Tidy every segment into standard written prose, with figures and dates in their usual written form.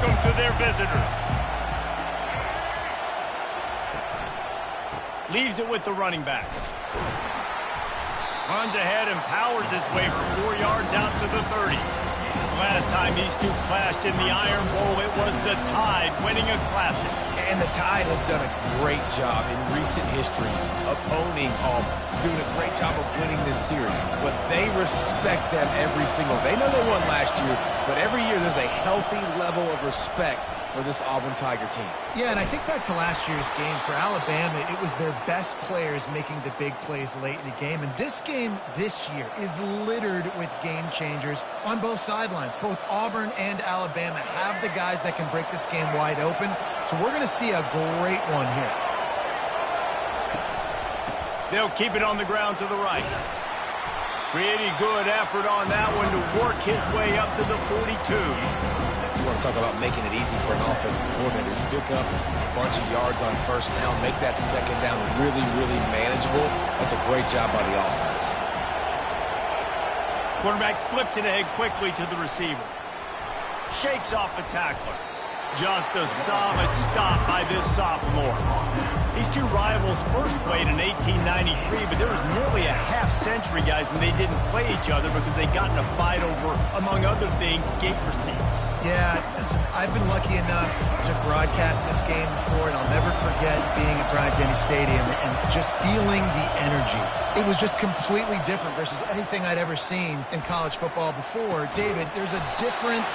welcome to their visitors. Leaves it with the running back. Runs ahead and powers his way for 4 yards out to the 30. Last time these two clashed in the Iron Bowl, it was the Tide winning a classic. And the Tide have done a great job in recent history of owning Auburn, doing a great job of winning this series. But they respect them every single. They know they won last year, but every year there's a healthy level of respect for this Auburn Tiger team. Yeah, and I think back to last year's game. For Alabama, it was their best players making the big plays late in the game. And this game this year is littered with game changers on both sidelines. Both Auburn and Alabama have the guys that can break this game wide open. So we're going to see a great one here. They'll keep it on the ground to the right. Pretty good effort on that one to work his way up to the 42. You want to talk about making it easy for an offensive coordinator. You pick up a bunch of yards on first down, make that second down really, really manageable. That's a great job by the offense. Quarterback flips it ahead quickly to the receiver. Shakes off the tackler. Just a solid stop by this sophomore. These two rivals first played in 1893, but there was nearly a half-century, guys, when they didn't play each other because they got in a fight over, among other things, gate receipts. Yeah, listen, I've been lucky enough to broadcast this game before, and I'll never forget being at Bryant-Denny Stadium and just feeling the energy. It was just completely different versus anything I'd ever seen in college football before. David, there's a different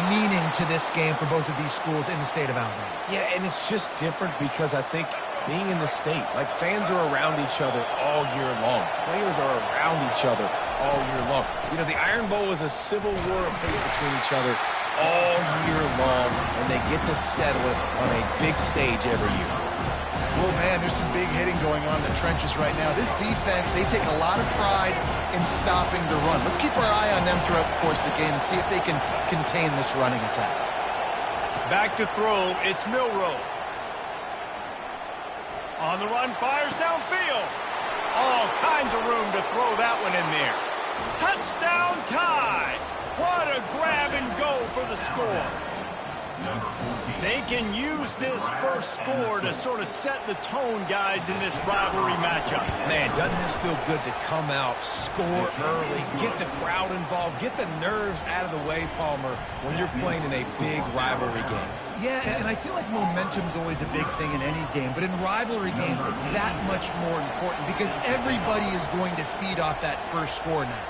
meaning to this game for both of these schools in the state of Alabama. Yeah, and it's just different because I think being in the state, like fans are around each other all year long. Players are around each other all year long. You know, the Iron Bowl is a civil war of hate between each other all year long, and they get to settle it on a big stage every year. Well, man, there's some big hitting going on in the trenches right now. This defense, they take a lot of pride in stopping the run. Let's keep our eye on them throughout the course of the game and see if they can contain this running attack. Back to throw, it's Milroe. On the run, fires downfield. All kinds of room to throw that one in there. Touchdown Tide! What a grab and go for the score. They can use this first score to sort of set the tone, guys, in this rivalry matchup. Man, doesn't this feel good to come out, score early, get the crowd involved, get the nerves out of the way, Palmer, when you're playing in a big rivalry game? Yeah, and I feel like momentum is always a big thing in any game, but in rivalry games, it's that much more important because everybody is going to feed off that first score now.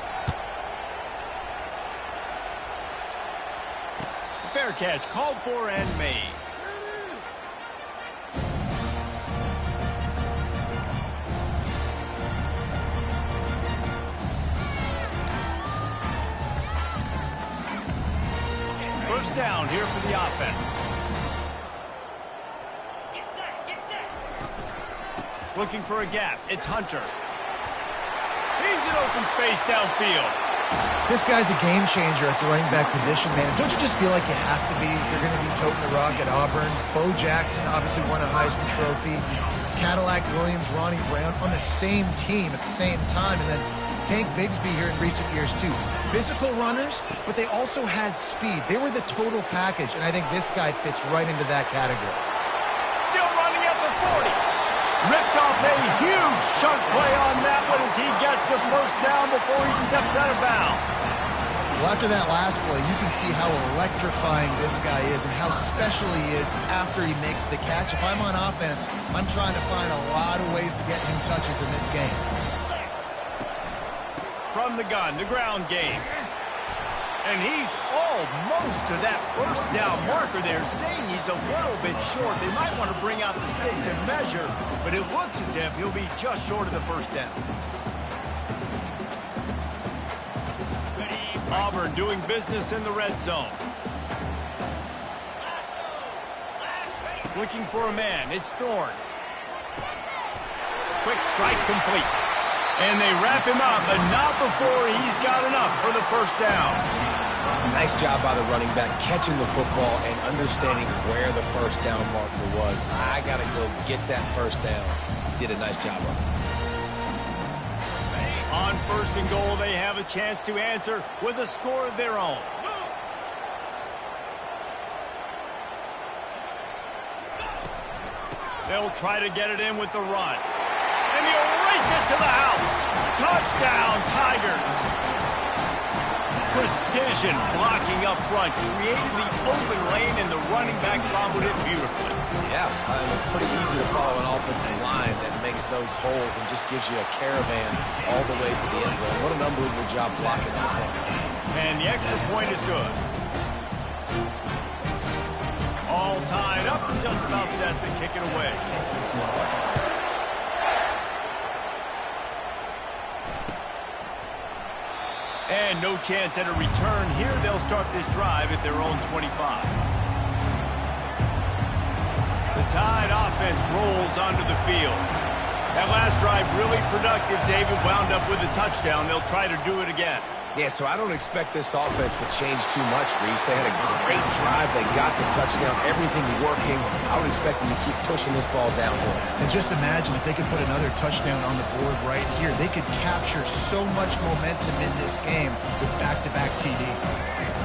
Fair catch, called for and made. First down here for the offense. Looking for a gap. It's Hunter. He's in open space downfield. This guy's a game changer at the running back position, man. Don't you just feel like you have to be if you're going to be toting the rock at Auburn? Bo Jackson obviously won a Heisman Trophy. Cadillac Williams, Ronnie Brown on the same team at the same time. And then Tank Bigsby here in recent years, too. Physical runners, but they also had speed. They were the total package, and I think this guy fits right into that category. Still running at the 40. Ripped off a huge chunk play on that one as he gets the first down before he steps out of bounds. Well, after that last play, you can see how electrifying this guy is and how special he is after he makes the catch. If I'm on offense, I'm trying to find a lot of ways to get him touches in this game. From the gun, the ground game. And he's almost to that first down marker there, saying he's a little bit short. They might want to bring out the sticks and measure, but it looks as if he'll be just short of the first down. Auburn doing business in the red zone. Looking for a man, it's Thorne. Quick strike complete. And they wrap him up, but not before he's got enough for the first down. Nice job by the running back, catching the football and understanding where the first down marker was. I got to go get that first down. He did a nice job of it. On first and goal, they have a chance to answer with a score of their own. They'll try to get it in with the run. And he'll race it to the house. Touchdown, Tigers. Precision blocking up front created the open lane, and the running back followed it beautifully. Yeah, it's pretty easy to follow an offensive line that makes those holes and just gives you a caravan all the way to the end zone. What an unbelievable job blocking up front. And the extra point is good. All tied up and just about set to kick it away. And no chance at a return here. They'll start this drive at their own 25. The Tide offense rolls onto the field. That last drive really productive. David wound up with a touchdown. They'll try to do it again. Yeah, so I don't expect this offense to change too much, Reese. They had a great drive. They got the touchdown. Everything working. I would expect them to keep pushing this ball downhill. And just imagine if they could put another touchdown on the board right here. They could capture so much momentum in this game with back-to-back TDs.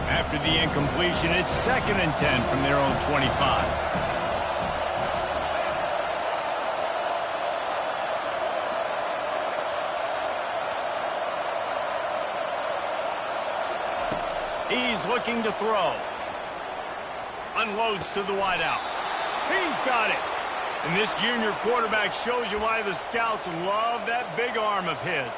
After the incompletion, it's 2nd and 10 from their own 25. He's looking to throw. Unloads to the wideout. He's got it. And this junior quarterback shows you why the scouts love that big arm of his.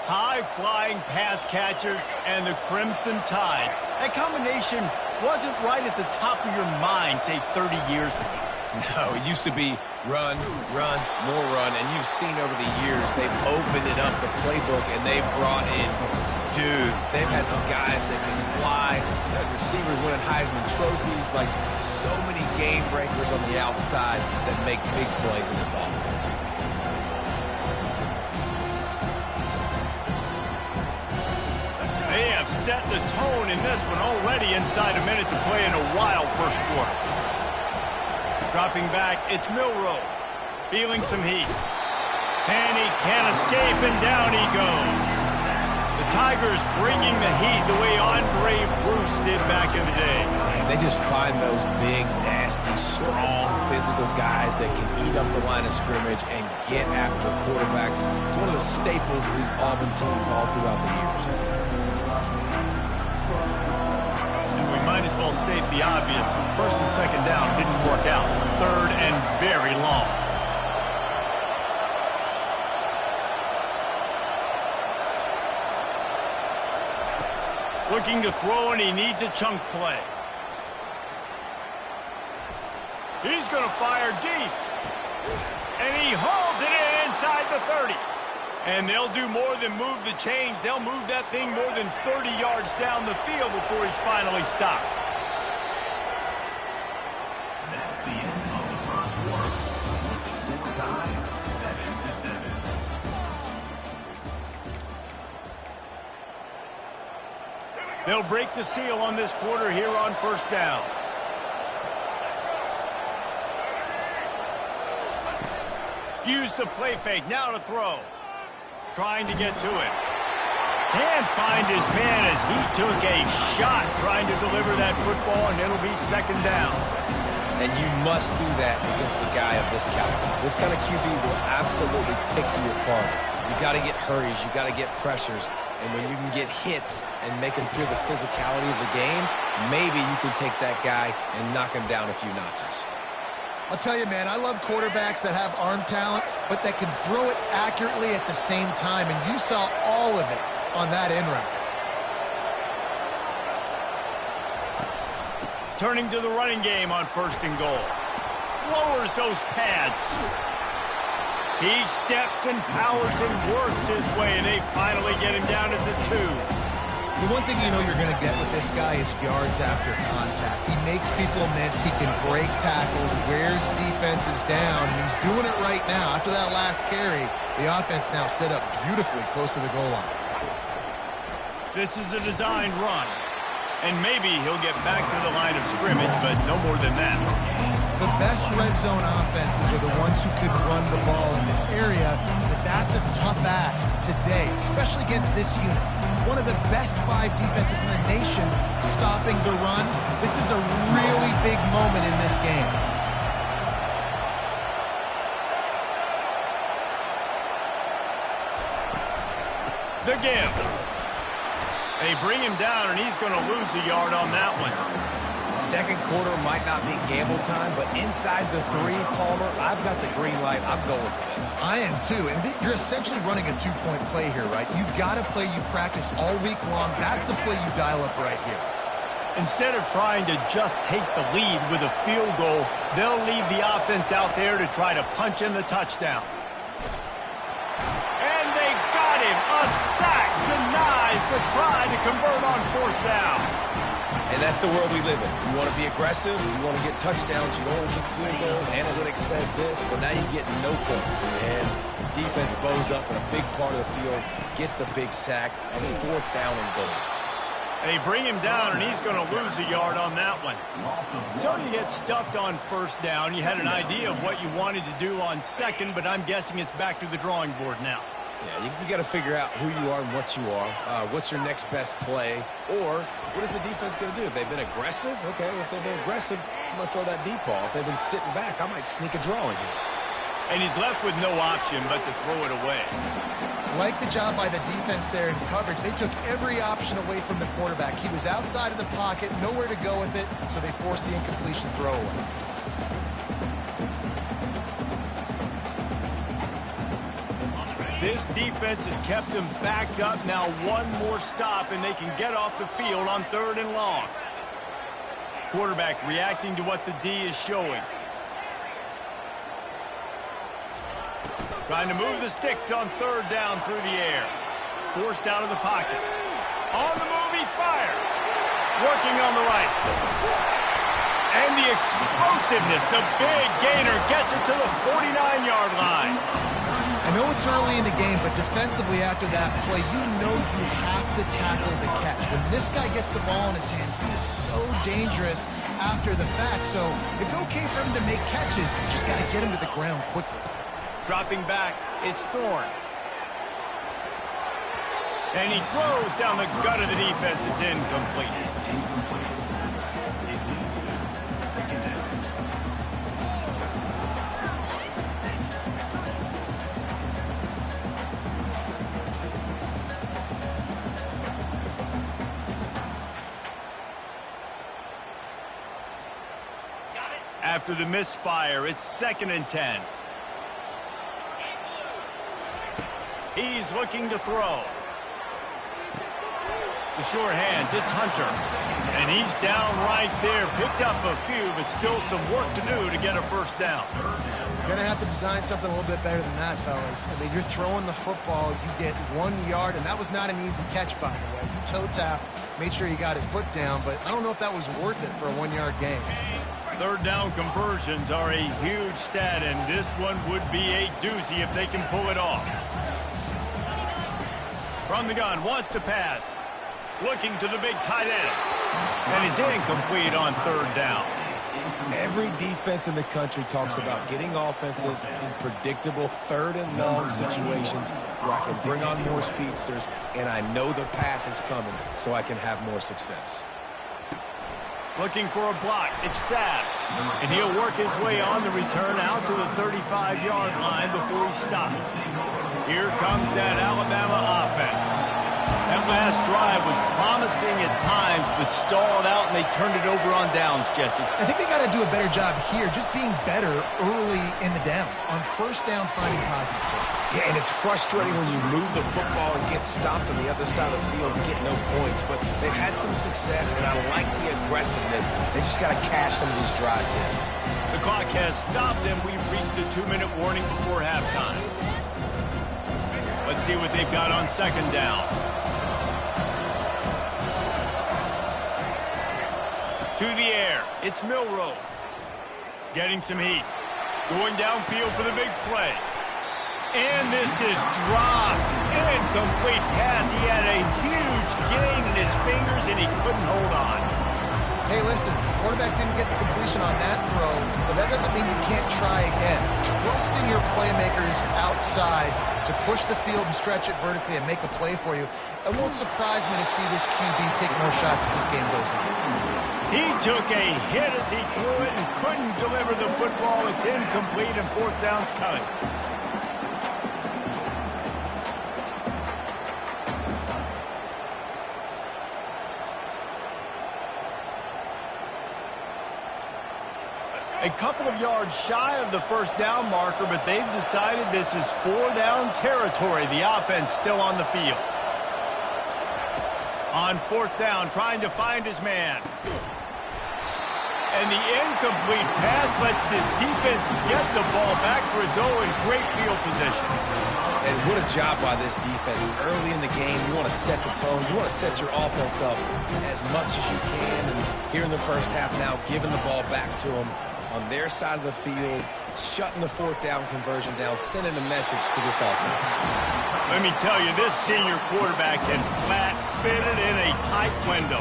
High-flying pass catchers and the Crimson Tide. That combination wasn't right at the top of your mind, say, 30 years ago. No, it used to be run, run, more run. And you've seen over the years, they've opened it up, the playbook, and they've brought in dudes. They've had some guys that can fly, receivers winning Heisman trophies, like so many game breakers on the outside that make big plays in this offense. They have set the tone in this one already inside a minute to play in a wild first quarter. Dropping back, it's Milroe. Feeling some heat. And he can't escape, and down he goes. The Tigers bringing the heat the way Andre Bruce did back in the day. Man, they just find those big, nasty, strong, physical guys that can eat up the line of scrimmage and get after quarterbacks. It's one of the staples of these Auburn teams all throughout the years. And we might as well state the obvious. 1st and 2nd down didn't work out. 3rd and very long. Looking to throw, and he needs a chunk play. He's going to fire deep. And he hauls it in inside the 30. And they'll do more than move the chains. They'll move that thing more than 30 yards down the field before he's finally stopped. That's the end of the first quarter. Score tie 7-7. They'll break the seal on this quarter here on 1st down. Use the play fake, now to throw. Trying to get to it. Can't find his man as he took a shot trying to deliver that football, and it'll be 2nd down. And you must do that against the guy of this caliber. This kind of QB will absolutely pick you apart. You got to get hurries, you got to get pressures, and when you can get hits and make him feel the physicality of the game, maybe you can take that guy and knock him down a few notches. I'll tell you, man, I love quarterbacks that have arm talent, but that can throw it accurately at the same time, and you saw all of it on that end route. Turning to the running game on 1st and goal. Lowers those pads. He steps and powers and works his way, and they finally get him down at the 2. The one thing you know you're going to get with this guy is yards after contact. He makes people miss. He can break tackles, wears defenses down, and he's doing it right now. After that last carry, the offense now set up beautifully close to the goal line. This is a designed run, and maybe he'll get back to the line of scrimmage, but no more than that. The best red zone offenses are the ones who can run the ball in this area, but that's a tough ask today, especially against this unit. One of the best 5 defenses in the nation stopping the run. This is a really big moment in this game. The give. They bring him down, and he's going to lose a yard on that one. Second quarter might not be gamble time, but inside the 3, Palmer, I've got the green light. I'm going for this. I am too, and you're essentially running a 2-point play here, right? You've got a play you practice all week long. That's the play you dial up right here. Instead of trying to just take the lead with a field goal, they'll leave the offense out there to try to punch in the touchdown. And they got him. A sack denies the try to convert on 4th down. And that's the world we live in. You want to be aggressive, you want to get touchdowns, you don't want to get field goals. Analytics says this, but now you get no points. And defense bows up in a big part of the field, gets the big sack on 4th down and goal. They bring him down, and he's going to lose a yard on that one. So you get stuffed on 1st down. You had an idea of what you wanted to do on 2nd, but I'm guessing it's back to the drawing board now. Yeah, you got to figure out who you are and what you are. What's your next best play? Or what is the defense going to do? If they've been aggressive, okay, if they've been aggressive, I'm going to throw that deep ball. If they've been sitting back, I might sneak a draw in here. And he's left with no option but to throw it away. Like the job by the defense there in coverage. They took every option away from the quarterback. He was outside of the pocket, nowhere to go with it, so they forced the incompletion throwaway. This defense has kept them backed up. Now one more stop, and they can get off the field on 3rd and long. Quarterback reacting to what the D is showing. Trying to move the sticks on 3rd down through the air. Forced out of the pocket. On the move, he fires. Working on the right. And the explosiveness, the big gainer gets it to the 49-yard line. I know it's early in the game, but defensively after that play, you know you have to tackle the catch. When this guy gets the ball in his hands, he is so dangerous after the fact. So it's okay for him to make catches. Just got to get him to the ground quickly. Dropping back, it's Thorne. And he throws down the gut of the defense. It's incomplete. After the misfire, it's 2nd and 10. He's looking to throw. The short hands, it's Hunter. And he's down right there. Picked up a few, but still some work to do to get a 1st down. You're going to have to design something a little bit better than that, fellas. I mean, you're throwing the football, you get 1 yard, and that was not an easy catch, by the way. He toe-tapped, made sure he got his foot down, but I don't know if that was worth it for a 1-yard gain. 3rd down conversions are a huge stat, and this one would be a doozy if they can pull it off. From the gun, wants to pass. Looking to the big tight end. And it's incomplete on 3rd down. Every defense in the country talks about getting offenses in predictable 3rd and long situations where I can bring on more speedsters and I know the pass is coming so I can have more success. Looking for a block. It's Sapp. And he'll work his way on the return out to the 35-yard line before he stops. Here comes that Alabama offense. That last drive was promising at times, but stalled out, and they turned it over on downs, Jesse. I think they got to do a better job here, just being better early in the downs. On 1st down, finding positive plays. Yeah, and it's frustrating when you move the football and get stopped on the other side of the field and get no points. But they've had some success, and I like the aggressiveness. They just got to cash some of these drives in. The clock has stopped, and we've reached the 2-minute warning before halftime. Let's see what they've got on 2nd down. To the air, it's Milroe. Getting some heat. Going downfield for the big play. And this is dropped. Incomplete pass. He had a huge gain in his fingers, and he couldn't hold on. Hey, listen, quarterback didn't get the completion on that throw, but that doesn't mean you can't try again. Trust in your playmakers outside to push the field and stretch it vertically and make a play for you. It won't surprise me to see this QB take more shots as this game goes on. He took a hit as he threw it and couldn't deliver the football. It's incomplete, and 4th down's coming. A couple of yards shy of the first down marker, but they've decided this is 4-down territory. The offense still on the field. On 4th down, trying to find his man. And the incomplete pass lets this defense get the ball back for its own in great field position. And what a job by this defense. Early in the game, you want to set the tone. You want to set your offense up as much as you can. And here in the first half now, giving the ball back to them on their side of the field, shutting the 4th down conversion down, sending a message to this offense. Let me tell you, this senior quarterback can flat fit it in a tight window.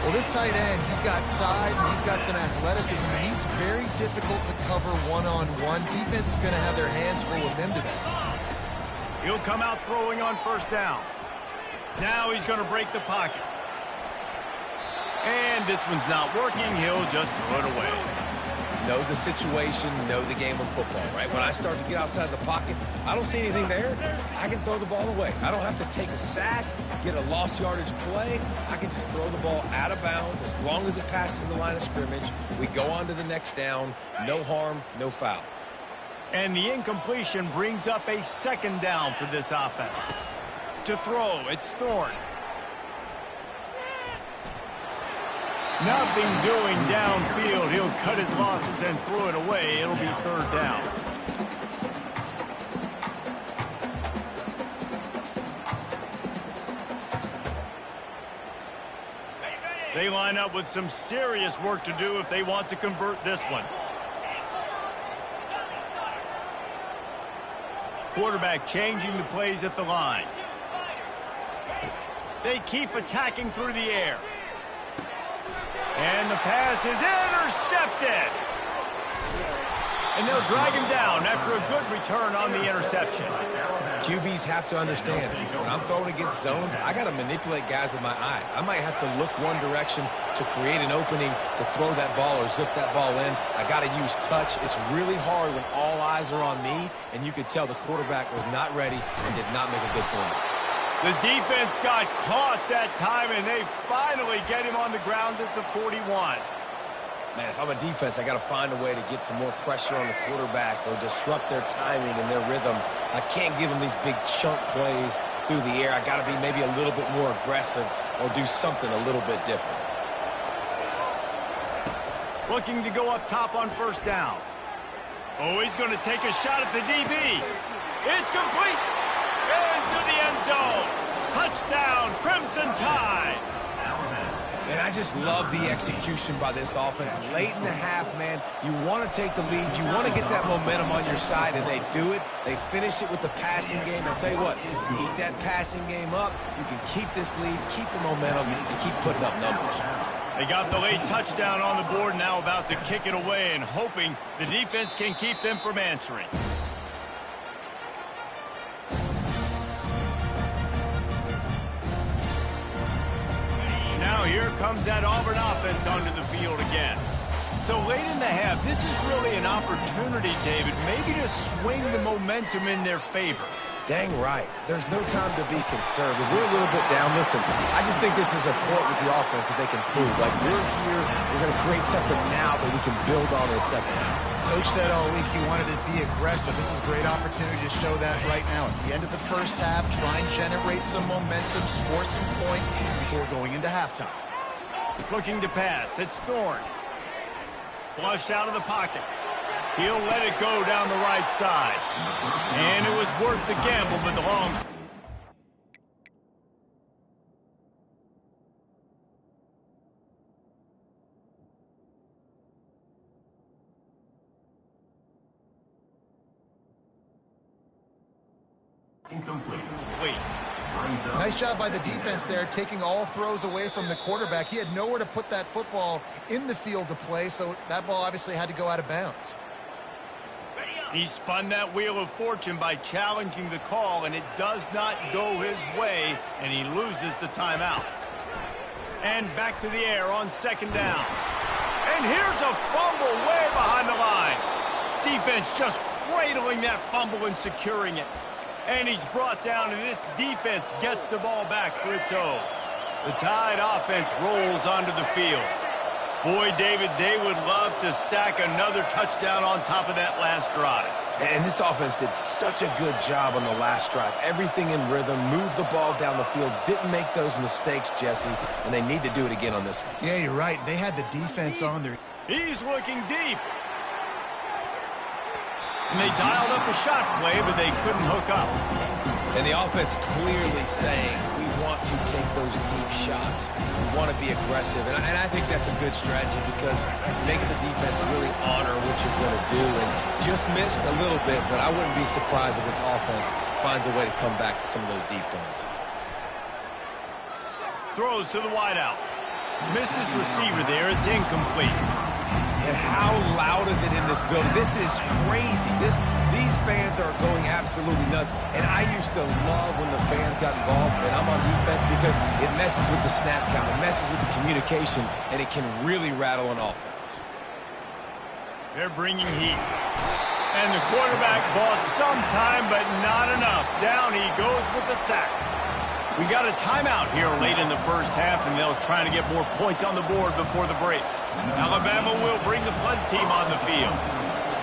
Well, this tight end, he's got size and he's got some athleticism, and he's very difficult to cover one-on-one. Defense is going to have their hands full with him today. He'll come out throwing on 1st down. Now he's going to break the pocket. And this one's not working. He'll just throw it away. Know the situation, know the game of football, right? When I start to get outside the pocket, I don't see anything there. I can throw the ball away. I don't have to take a sack, get a lost yardage play. I can just throw the ball out of bounds as long as it passes the line of scrimmage. We go on to the next down. No harm, no foul. And the incompletion brings up a 2nd down for this offense. To throw, it's Thorne. Nothing doing downfield. He'll cut his losses and throw it away. It'll be 3rd down. They line up with some serious work to do if they want to convert this one. Quarterback changing the plays at the line. They keep attacking through the air. And the pass is intercepted. And they'll drag him down after a good return on the interception. QBs have to understand, when I'm throwing against zones, I got to manipulate guys with my eyes. I might have to look one direction to create an opening to throw that ball or zip that ball in. I got to use touch. It's really hard when all eyes are on me, and you could tell the quarterback was not ready and did not make a good throw. The defense got caught that time, and they finally get him on the ground at the 41. Man, if I'm a defense, I got to find a way to get some more pressure on the quarterback or disrupt their timing and their rhythm. I can't give them these big chunk plays through the air. I got to be maybe a little bit more aggressive or do something a little bit different. Looking to go up top on 1st down. Oh, he's going to take a shot at the DB. It's complete. Into the end zone. Touchdown, Crimson Tide. And I just love the execution by this offense. Late in the half, man, you want to take the lead. You want to get that momentum on your side, and they do it. They finish it with the passing game. I'll tell you what, keep that passing game up. You can keep this lead, keep the momentum, and keep putting up numbers. They got the late touchdown on the board, now about to kick it away and hoping the defense can keep them from answering. Now here comes that Auburn offense onto the field again. So late in the half, this is really an opportunity, David, maybe to swing the momentum in their favor. Dang right. There's no time to be conservative. We're a little bit down. Listen, I just think this is a point with the offense that they can prove. Like, we're here, we're going to create something now that we can build on in the 2nd half. Coach said all week he wanted to be aggressive. This is a great opportunity to show that right now. At the end of the first half, try and generate some momentum, score some points before going into halftime. Looking to pass. It's Thorne. Flushed out of the pocket. He'll let it go down the right side. And it was worth the gamble, but the long... Incomplete. Nice job by the defense there, taking all throws away from the quarterback. He had nowhere to put that football in the field to play, so that ball obviously had to go out of bounds. He spun that wheel of fortune by challenging the call, and it does not go his way, and he loses the timeout. And back to the air on 2nd down. And here's a fumble way behind the line. Defense just cradling that fumble and securing it. And he's brought down, and this defense gets the ball back for its own. The Tide offense rolls onto the field. Boy, David, they would love to stack another touchdown on top of that last drive. And this offense did such a good job on the last drive. Everything in rhythm, moved the ball down the field, didn't make those mistakes, Jesse, and they need to do it again on this one. Yeah, you're right. They had the defense on their... He's looking deep. And they dialed up a shot play, but they couldn't hook up. And the offense clearly saying, we want to take those deep shots. We want to be aggressive. And I think that's a good strategy because it makes the defense really honor what you're going to do. And just missed a little bit, but I wouldn't be surprised if this offense finds a way to come back to some of those deep ones. Throws to the wideout. Missed his receiver there. It's incomplete. And how loud is it in this building? This is crazy. These fans are going absolutely nuts. And I used to love when the fans got involved, and I'm on defense because it messes with the snap count. It messes with the communication, and it can really rattle an offense. They're bringing heat. And the quarterback bought some time, but not enough. Down he goes with the sack. We got a timeout here late in the first half, and they'll try to get more points on the board before the break. Alabama will bring the punt team on the field.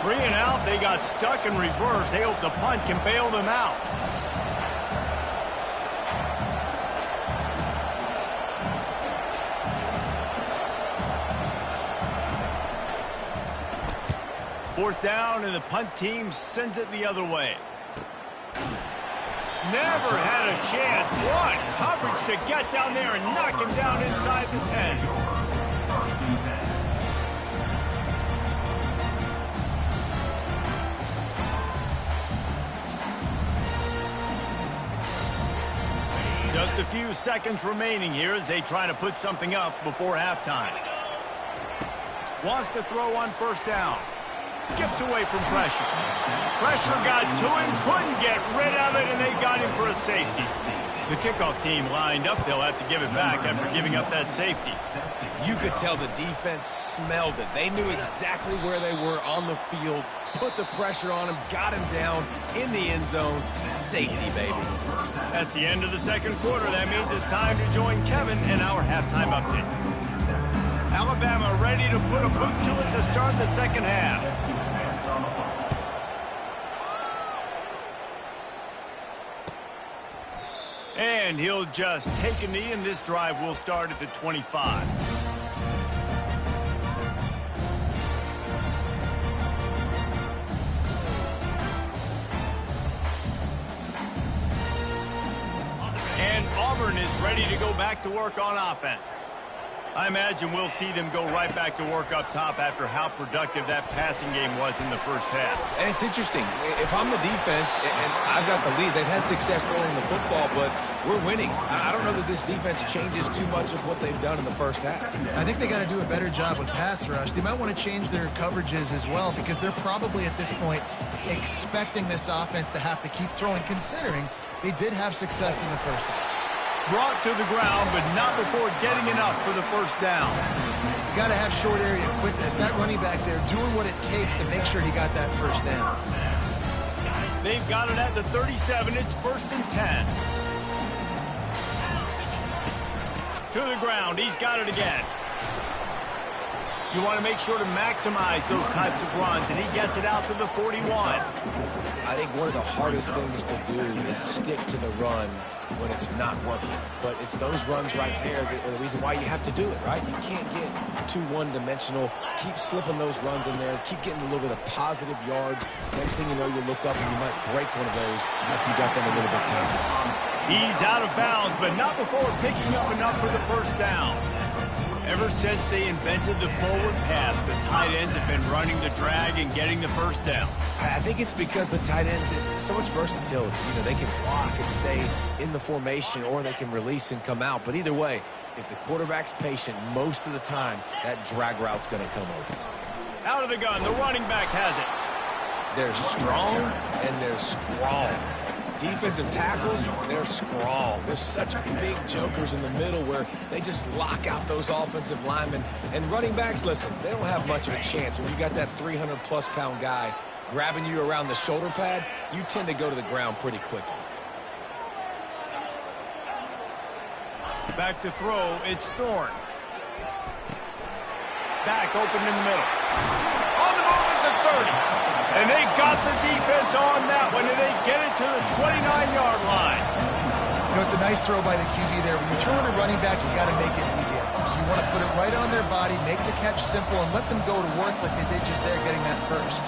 3 and out, they got stuck in reverse. They hope the punt can bail them out. Fourth down, and the punt team sends it the other way. Never had a chance. What coverage to get down there and knock him down inside the 10. Just a few seconds remaining here as they try to put something up before halftime. Wants to throw on first down. Skips away from pressure. Pressure got to him, couldn't get rid of it, and they got him for a safety. The kickoff team lined up. They'll have to give it back after giving up that safety. You could tell the defense smelled it. They knew exactly where they were on the field, put the pressure on him, got him down in the end zone. Safety, baby. That's the end of the second quarter. That means it's time to join Kevin in our halftime update. Alabama ready to put a boot to it to start the second half. And he'll just take a knee, and this drive will start at the 25. And Auburn is ready to go back to work on offense. I imagine we'll see them go right back to work up top after how productive that passing game was in the first half. And it's interesting. If I'm the defense and I've got the lead, they've had success throwing the football, but we're winning. I don't know that this defense changes too much of what they've done in the first half. I think they got to do a better job with pass rush. They might want to change their coverages as well because they're probably at this point expecting this offense to have to keep throwing, considering they did have success in the first half. Brought to the ground, but not before getting enough for the first down. You got to have short area quickness. That running back there doing what it takes to make sure he got that first down. They've got it at the 37. It's 1st and 10. To the ground. He's got it again. You want to make sure to maximize those types of runs, and he gets it out to the 41. I think one of the hardest things to do is stick to the run when it's not working. But it's those runs right there that are the reason why you have to do it, right? You can't get too one-dimensional. Keep slipping those runs in there. Keep getting a little bit of positive yards. Next thing you know, you'll look up and you might break one of those after you got them a little bit tired. He's out of bounds, but not before picking up enough for the first down. Ever since they invented the forward pass, the tight ends have been running the drag and getting the first down. I think it's because the tight ends is so much versatility. You know, they can block and stay in the formation, or they can release and come out. But either way, if the quarterback's patient, most of the time, that drag route's going to come open. Out of the gun, the running back has it. They're strong and they're scrawl. Defensive tackles, they're scrawl. There's such big jokers in the middle where they just lock out those offensive linemen. And running backs, listen, they don't have much of a chance. When you got that 300-plus-pound guy grabbing you around the shoulder pad, you tend to go to the ground pretty quickly. Back to throw, it's Thorne. Back open in the middle. On the move at the 30. And they got the defense on that one, and they get it to the 29-yard line. You know, it's a nice throw by the QB there. When you're throwing to running backs, you got to make it easy. So you want to put it right on their body, make the catch simple, and let them go to work like they did just there getting that first.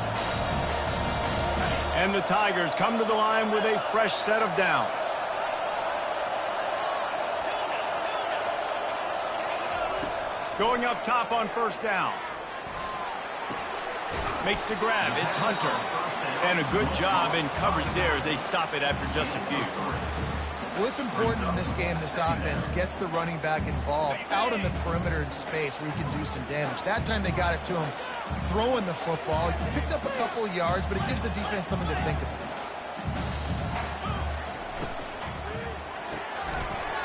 And the Tigers come to the line with a fresh set of downs. Going up top on first down. Makes the grab. It's Hunter. And a good job in coverage there as they stop it after just a few. Well, it's important in this game, this offense gets the running back involved out on the perimeter in space where he can do some damage. That time they got it to him throwing the football. He picked up a couple of yards, but it gives the defense something to think about.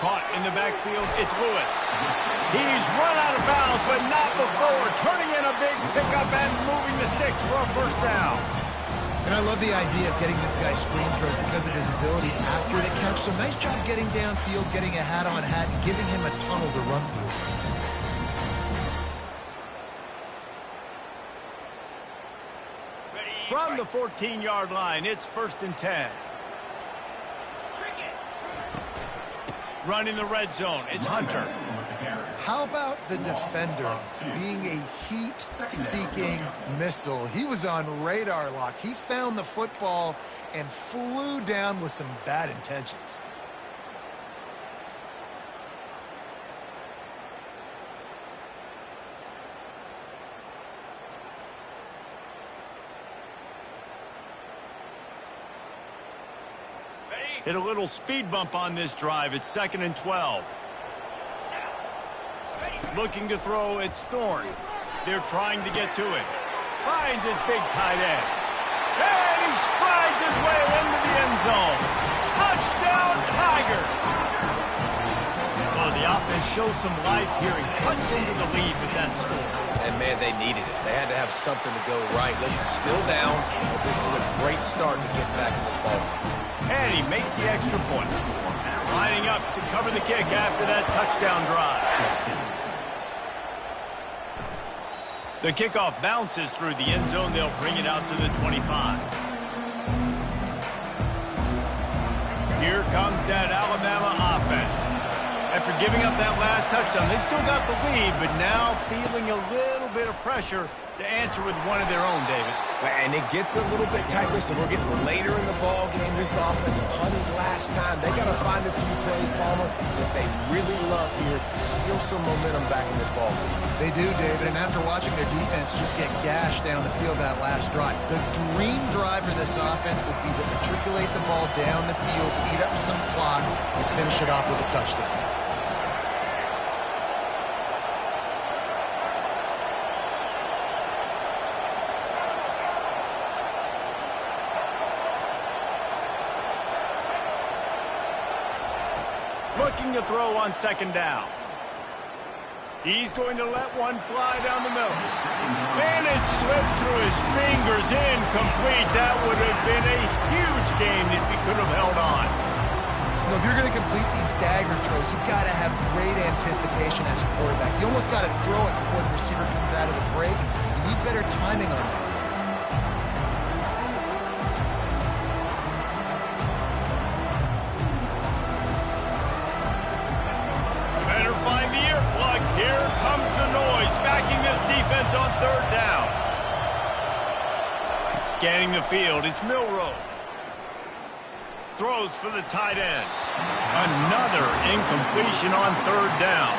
Caught in the backfield, it's Lewis. He's run out of bounds, but not before. Turning in a big pickup and moving the sticks for a first down. And I love the idea of getting this guy screen throws because of his ability after the catch. So nice job getting downfield, getting a hat-on-hat, and giving him a tunnel to run through. From the 14-yard line, it's 1st and 10. Running the red zone, it's Hunter. How about the defender being a heat-seeking missile? He was on radar lock. He found the football and flew down with some bad intentions. Hit a little speed bump on this drive. It's 2nd and 12. Looking to throw, it's Thorne. They're trying to get to it. Finds his big tight end. And he strides his way into the end zone. Touchdown, Tiger! Oh, the offense shows some life here and cuts into the lead with that score. And, man, they needed it. They had to have something to go right. Listen, still down, but this is a great start to getting back in this ballgame. And he makes the extra point. Lining up to cover the kick after that touchdown drive. The kickoff bounces through the end zone. They'll bring it out to the 25. Here comes that Alabama offense. After giving up that last touchdown, they still got the lead, but now feeling a little bit of pressure to answer with one of their own, David. And it gets a little bit tight. Listen, we're getting later in the ball game. This offense punted last time. They got to find a few plays, Palmer, that they really love here. Steal some momentum back in this ball game. They do, David, and after watching their defense just get gashed down the field that last drive, the dream drive for this offense would be to matriculate the ball down the field, eat up some clock, and finish it off with a touchdown. Looking to throw on 2nd down. He's going to let one fly down the middle. And it slips through his fingers, incomplete. That would have been a huge gain if he could have held on. You know, if you're going to complete these stagger throws, you've got to have great anticipation as a quarterback. You almost got to throw it before the receiver comes out of the break. You need better timing on that. Here comes the noise, backing this defense on 3rd down. Scanning the field, it's Milroe. Throws for the tight end. Another incompletion on 3rd down.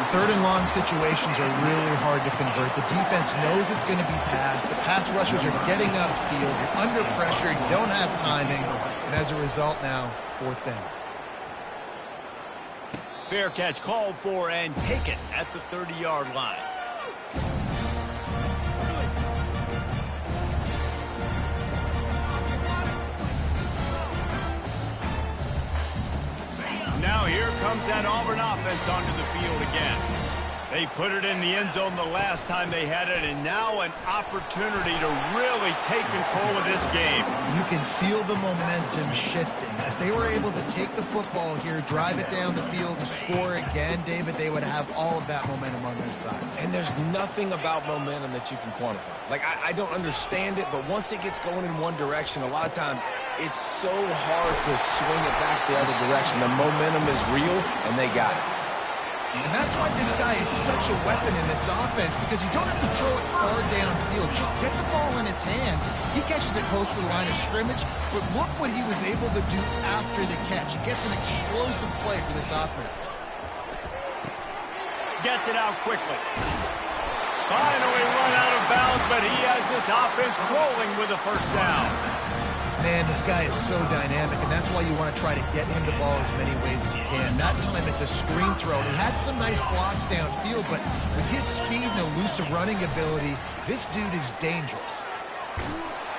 3rd and long situations are really hard to convert. The defense knows it's going to be passed. The pass rushers are getting upfield. You're under pressure. You don't have timing. And as a result now, 4th down. Fair catch called for and taken at the 30-yard line. Now here comes that Auburn offense onto the field again. They put it in the end zone the last time they had it, and now an opportunity to really take control of this game. You can feel the momentum shifting. they were able to take the football here, drive it down the field, and score again, David, they would have all of that momentum on their side. And there's nothing about momentum that you can quantify. Like, I don't understand it, but once it gets going in one direction, a lot of times it's so hard to swing it back the other direction. The momentum is real, and they got it. And that's why this guy is such a weapon in this offense, because you don't have to throw it far downfield. Just get the ball in his hands. He catches it close to the line of scrimmage, but look what he was able to do after the catch. He gets an explosive play for this offense. Gets it out quickly. Finally run out of bounds, but he has this offense rolling with a first down. Man, this guy is so dynamic, and that's why you want to try to get him the ball as many ways as you can. That time, it's a screen throw. He had some nice blocks downfield, but with his speed and elusive running ability, this dude is dangerous.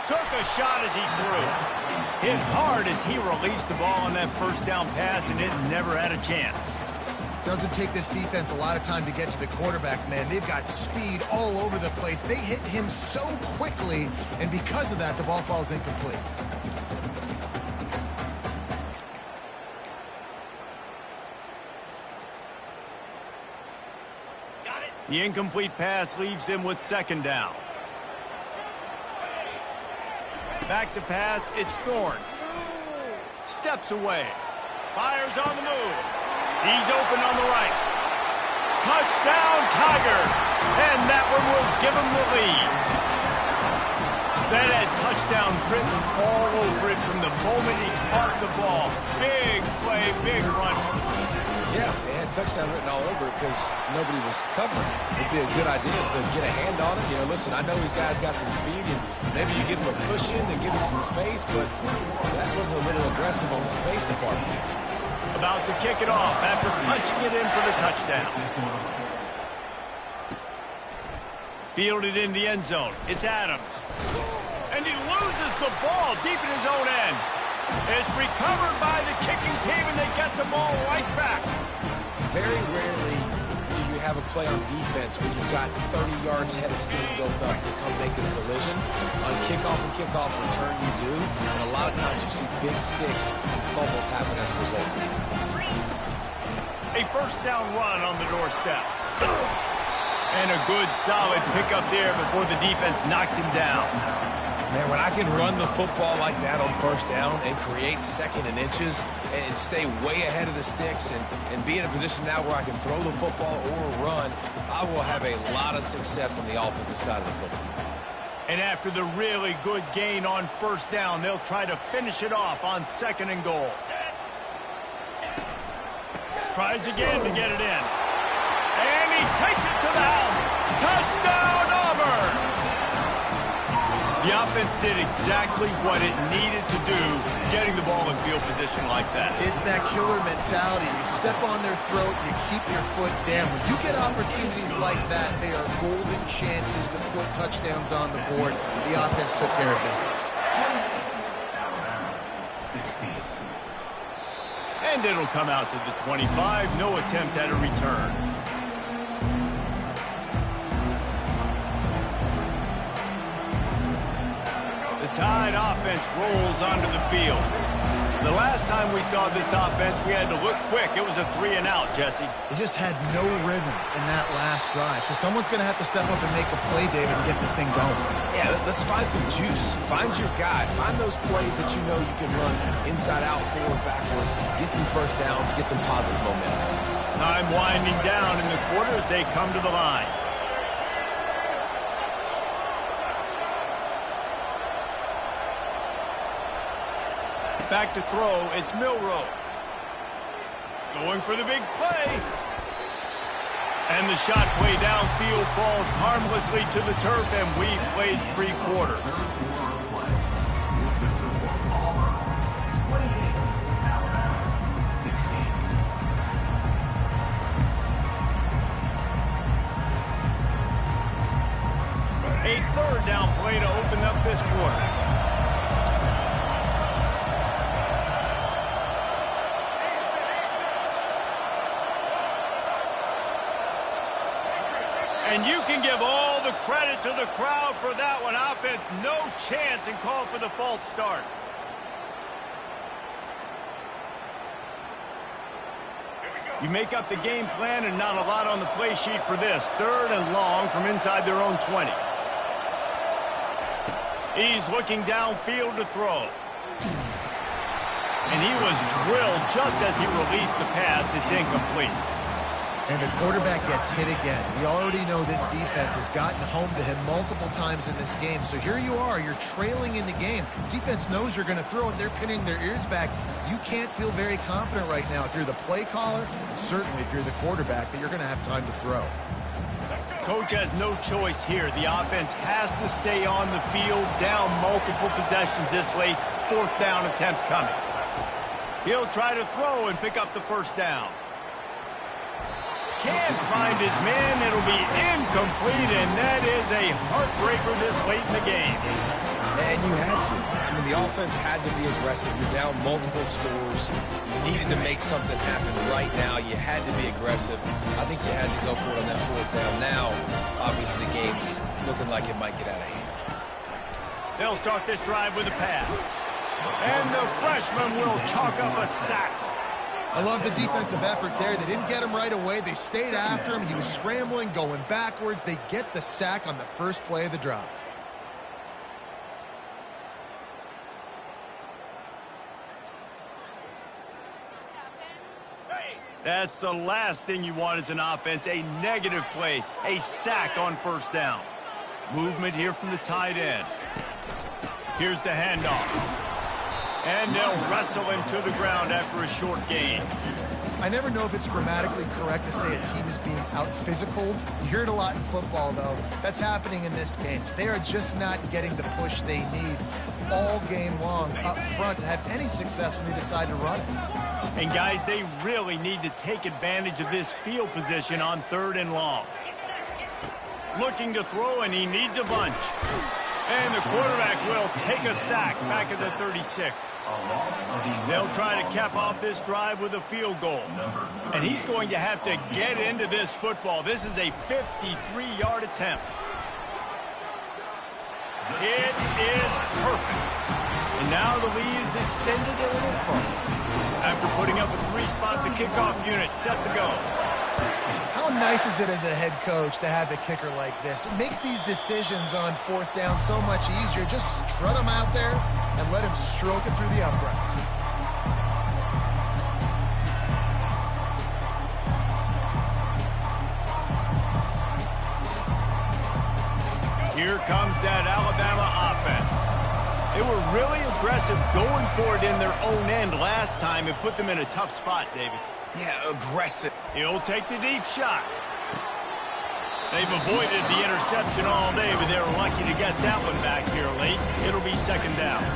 Took a shot as he threw. Hit hard as he released the ball on that first down pass, and it never had a chance. Doesn't take this defense a lot of time to get to the quarterback, man. They've got speed all over the place. They hit him so quickly, and because of that, the ball falls incomplete. The incomplete pass leaves him with second down. Back to pass, it's Thorne. Steps away. Fires on the move. He's open on the right. Touchdown, Tigers! And that one will give him the lead. That had touchdown written all over it from the moment he caught the ball. Big play, big run. Yeah, they had touchdown written all over it because nobody was covering it. It'd be a good idea to get a hand on it. You know, listen, I know you guys got some speed, and maybe you give him a cushion and give him some space, but that was a little aggressive on the space department. About to kick it off after punching it in for the touchdown. Fielded in the end zone. It's Adams. And he loses the ball deep in his own end. It's recovered by the kicking team, and they get the ball right back. Very rarely do you have a play on defense when you've got 30 yards head of steam built up to come make a collision. On kickoff and kickoff return, you do. And a lot of times you see big sticks and fumbles happen as a result. A first down run on the doorstep. And a good, solid pickup there before the defense knocks him down. Man, when I can run the football like that on first down and create second and inches and stay way ahead of the sticks and be in a position now where I can throw the football or run, I will have a lot of success on the offensive side of the football. And after the really good gain on first down, they'll try to finish it off on second and goal. Tries again to get it in. And he takes it to the house. Touchdown, Auburn! The offense did exactly what it needed to do, getting the ball in field position like that. It's that killer mentality. You step on their throat, you keep your foot down. When you get opportunities like that, they are golden chances to put touchdowns on the board. The offense took care of business. And it'll come out to the 25. No attempt at a return. The Tide offense rolls onto the field. The last time we saw this offense, we had to look quick. It was a 3-and-out, Jesse. They just had no rhythm in that last drive. So someone's going to have to step up and make a play, David, and get this thing going. Yeah, let's find some juice. Find your guy. Find those plays that you know you can run inside out, forward, backwards. Get some first downs. Get some positive momentum. Time winding down in the quarter as they come to the line. Back to throw, it's Milroe. Going for the big play. And the shot play downfield falls harmlessly to the turf, and we've played 3 quarters. A third down play to open up this quarter. And you can give all the credit to the crowd for that one. Offense, no chance, and call for the false start. You make up the game plan and not a lot on the play sheet for this. 3rd and long from inside their own 20. He's looking downfield to throw. And he was drilled just as he released the pass. It's incomplete. And the quarterback gets hit again. We already know this defense has gotten home to him multiple times in this game. So here you are, you're trailing in the game. Defense knows you're going to throw it. They're pinning their ears back. You can't feel very confident right now if you're the play caller, and certainly if you're the quarterback, that you're going to have time to throw. Coach has no choice here. The offense has to stay on the field, down multiple possessions this late. 4th down attempt coming. He'll try to throw and pick up the 1st down. Can't find his man. It'll be incomplete, and that is a heartbreaker this late in the game. And you had to. I mean, the offense had to be aggressive. You're down multiple scores. You needed to make something happen right now. You had to be aggressive. I think you had to go for it on that 4th down. Now, obviously, the game's looking like it might get out of hand. They'll start this drive with a pass. And the freshman will chalk up a sack. I love the defensive effort there. They didn't get him right away. They stayed after him. He was scrambling, going backwards. They get the sack on the first play of the drive. That's the last thing you want as an offense, a negative play, a sack on 1st down. Movement here from the tight end. Here's the handoff. And they'll wrestle him to the ground after a short gain. I never know if it's grammatically correct to say a team is being out-physicaled. You hear it a lot in football, though. That's happening in this game. They are just not getting the push they need all game long up front to have any success when they decide to run. And, guys, they really need to take advantage of this field position on 3rd and long. Looking to throw, and he needs a bunch. And the quarterback will take a sack back at the 36. They'll try to cap off this drive with a field goal. And he's going to have to get into this football. This is a 53-yard attempt. It is perfect. And now the lead is extended a little further. After putting up a 3-spot, the kickoff unit set to go. How nice is it as a head coach to have a kicker like this? It makes these decisions on 4th down so much easier. Just strut him out there and let him stroke it through the uprights. Here comes that Alabama offense. They were really aggressive going for it in their own end last time and put them in a tough spot, David. Yeah, aggressive. He'll take the deep shot. They've avoided the interception all day, but they were lucky to get that one back here late. It'll be 2nd down.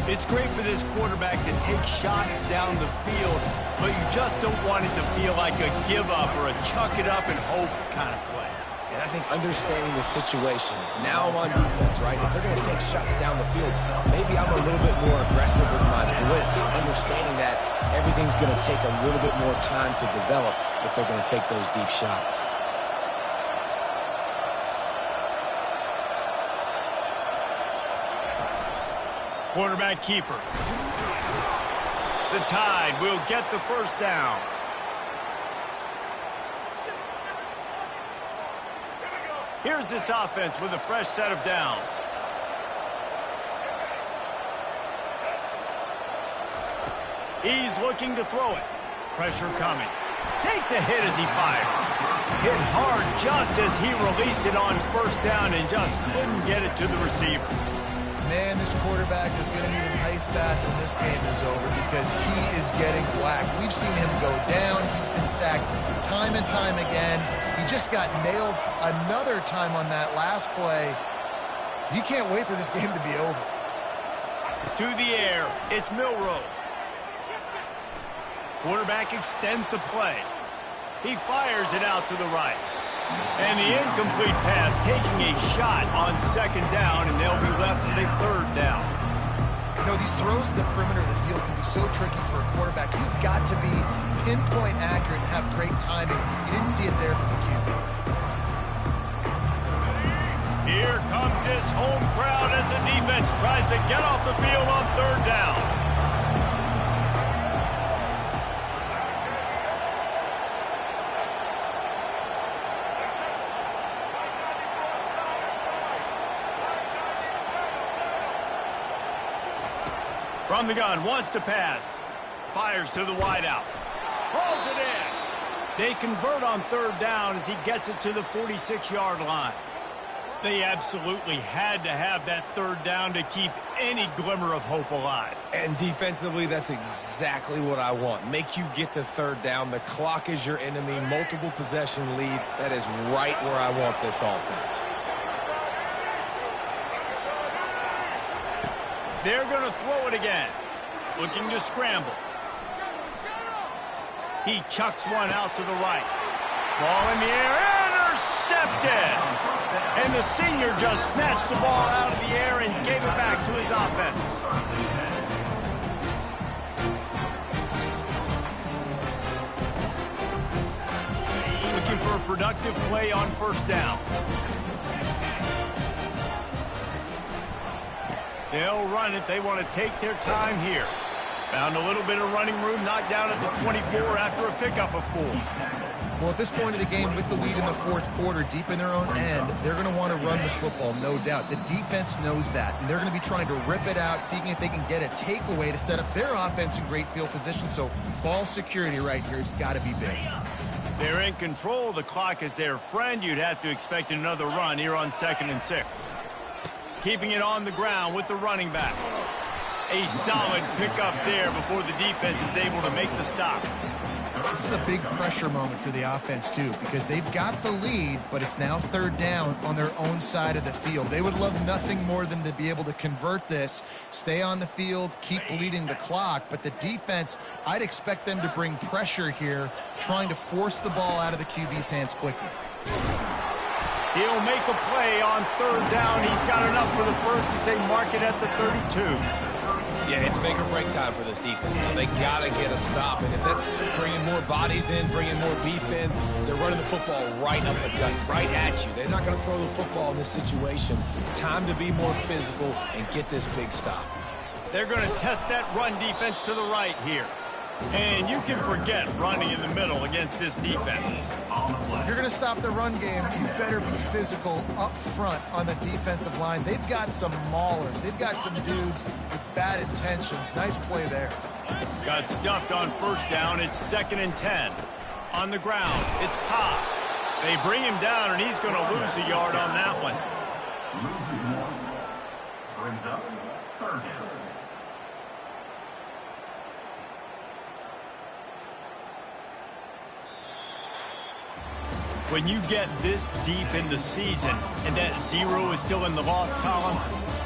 It's great for this quarterback to take shots down the field, but you just don't want it to feel like a give-up or a chuck-it-up and hope kind of play. And I think understanding the situation, now I'm on defense, right? If they're going to take shots down the field, maybe I'm a little bit more aggressive with my blitz, understanding that everything's going to take a little bit more time to develop if they're going to take those deep shots. Quarterback keeper. The Tide will get the 1st down. Here's this offense with a fresh set of downs. He's looking to throw it. Pressure coming. Takes a hit as he fires. Hit hard just as he released it on 1st down and just couldn't get it to the receiver. Man, this quarterback is going to need an ice bath when this game is over because he is getting whacked. We've seen him go down. He's been sacked time and time again. He just got nailed another time on that last play. He can't wait for this game to be over. To the air, it's Milroe. Quarterback extends the play. He fires it out to the right. And the incomplete pass taking a shot on 2nd down, and they'll be left with a 3rd down. You know, these throws to the perimeter of the field can be so tricky for a quarterback. You've got to be pinpoint accurate and have great timing. You didn't see it there from the QB. Here comes this home crowd as the defense tries to get off the field on 3rd down. From the gun, wants to pass. Fires to the wideout. Pulls it in. They convert on third down as he gets it to the 46-yard line. They absolutely had to have that third down to keep any glimmer of hope alive. And defensively, that's exactly what I want. Make you get to third down. The clock is your enemy. Multiple possession lead. That is right where I want this offense. They're going to throw it again. Looking to scramble. He chucks one out to the right. Ball in the air. Intercepted. And the senior just snatched the ball out of the air and gave it back to his offense. Looking for a productive play on first down. They'll run it. They want to take their time here. Found a little bit of running room, knocked down at the 24 after a pickup of 4. Well, at this point of the game, with the lead in the fourth quarter, deep in their own end, they're going to want to run the football, no doubt. The defense knows that, and they're going to be trying to rip it out, seeing if they can get a takeaway to set up their offense in great field position. So ball security right here has got to be big. They're in control. The clock is their friend. You'd have to expect another run here on 2nd and 6. Keeping it on the ground with the running back. A solid pickup there before the defense is able to make the stop. This is a big pressure moment for the offense, too, because they've got the lead, but it's now third down on their own side of the field. They would love nothing more than to be able to convert this, stay on the field, keep bleeding the clock. But the defense, I'd expect them to bring pressure here, trying to force the ball out of the QB's hands quickly. He'll make a play on third down. He's got enough for the first as they mark it at the 32. Yeah, it's make or break time for this defense now. They got to get a stop. And if that's bringing more bodies in, bringing more beef in, they're running the football right up the gut, right at you. They're not going to throw the football in this situation. Time to be more physical and get this big stop. They're going to test that run defense to the right here. And you can forget running in the middle against this defense. If you're going to stop the run game, you better be physical up front on the defensive line. They've got some maulers. They've got some dudes with bad intentions. Nice play there. Got stuffed on first down. It's 2nd and 10. On the ground, it's Cobb. They bring him down, and he's going to lose a yard on that one. Loses 1. Brings up third down. When you get this deep in the season and that 0 is still in the lost column,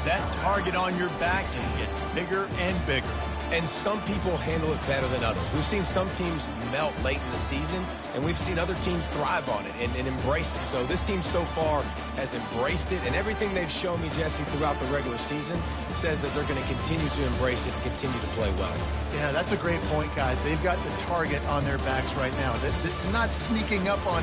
that target on your back just gets bigger and bigger. And some people handle it better than others. We've seen some teams melt late in the season, and we've seen other teams thrive on it and embrace it. So this team so far has embraced it, and everything they've shown me, Jesse, throughout the regular season says that they're going to continue to embrace it and continue to play well. Yeah, that's a great point, guys. They've got the target on their backs right now. They're not sneaking up on